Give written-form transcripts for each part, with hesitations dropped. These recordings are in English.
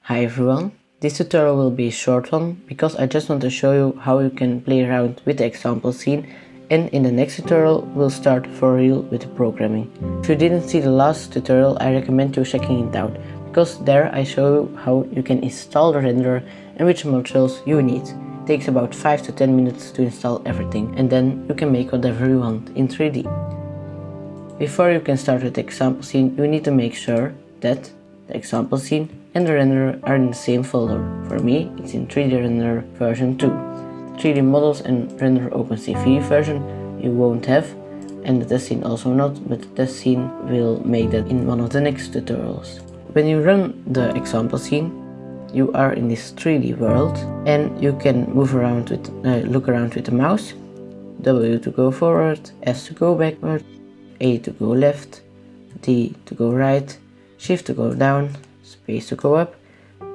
Hi everyone, this tutorial will be a short one because I just want to show you how you can play around with the example scene, and in the next tutorial we'll start for real with the programming. If you didn't see the last tutorial, I recommend you checking it out because there I show you how you can install the renderer and which modules you need. It takes about 5 to 10 minutes to install everything, and then you can make whatever you want in 3D. Before you can start with the example scene, you need to make sure that the example scene and the renderer are in the same folder. For me, it's in 3D renderer version 2. 3D models and renderer OpenCV version you won't have, and the test scene also not, but the test scene will make that in one of the next tutorials. When you run the example scene, you are in this 3D world and you can move around with, look around with the mouse. W to go forward, S to go backward, A to go left, D to go right, Shift to go down, space to go up,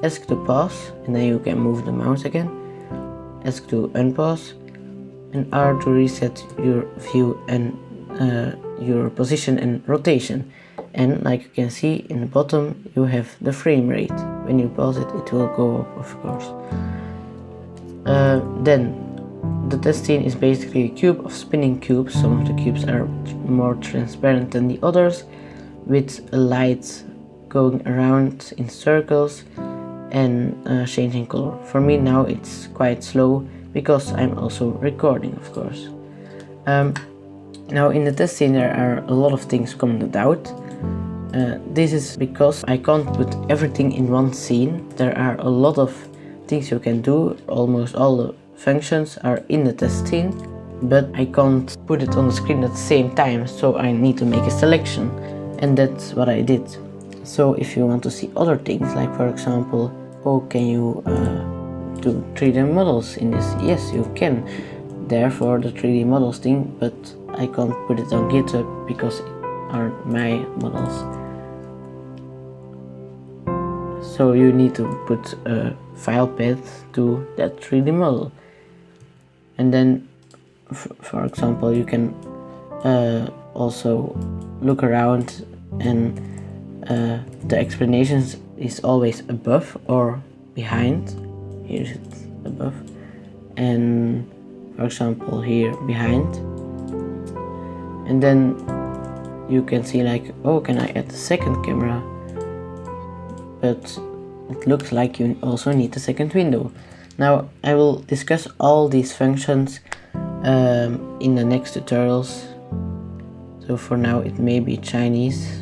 ESC to pause, and then you can move the mouse again, ESC to unpause, and R to reset your view and your position and rotation. And like you can see in the bottom, you have the frame rate. When you pause it, it will go up, of course. Then the test scene is basically a cube of spinning cubes. Some of the cubes are more transparent than the others, with a light going around in circles and changing color. For me now it's quite slow because I'm also recording, of course. Now in the test scene there are a lot of things commented out. This is because I can't put everything in one scene. There are a lot of things you can do. Almost all the functions are in the test scene, but I can't put it on the screen at the same time, so I need to make a selection, and that's what I did. So if you want to see other things, like for example, oh, can you do 3D models in this? Yes, you can. Therefore the 3D models thing, but I can't put it on GitHub because it aren't my models. So you need to put a file path to that 3D model. And then, for example, you can also look around, and the explanations is always above or behind. Here it's above, and for example here behind. And then you can see like, oh, can I add the second camera? But it looks like you also need a second window. Now I will discuss all these functions in the next tutorials. So for now it may be Chinese.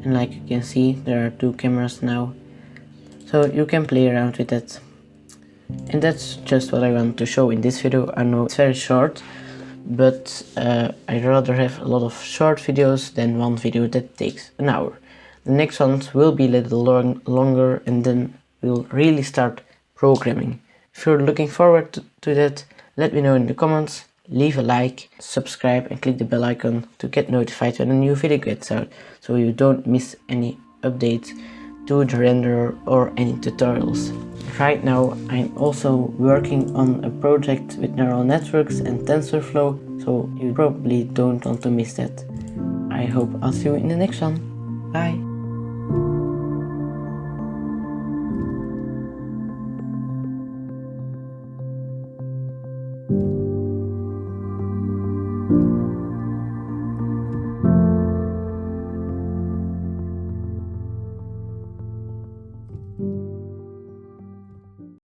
And like you can see, there are 2 cameras now, so you can play around with that. And that's just what I want to show in this video. I know it's very short, but I'd rather have a lot of short videos than one video that takes an hour. The next ones will be a little longer, and then we'll really start programming. If you're looking forward to that, let me know in the comments. Leave a like, subscribe and click the bell icon to get notified when a new video gets out, so you don't miss any updates to the renderer or any tutorials. Right now I'm also working on a project with neural networks and TensorFlow, so you probably don't want to miss that. I hope I'll see you in the next one. Bye!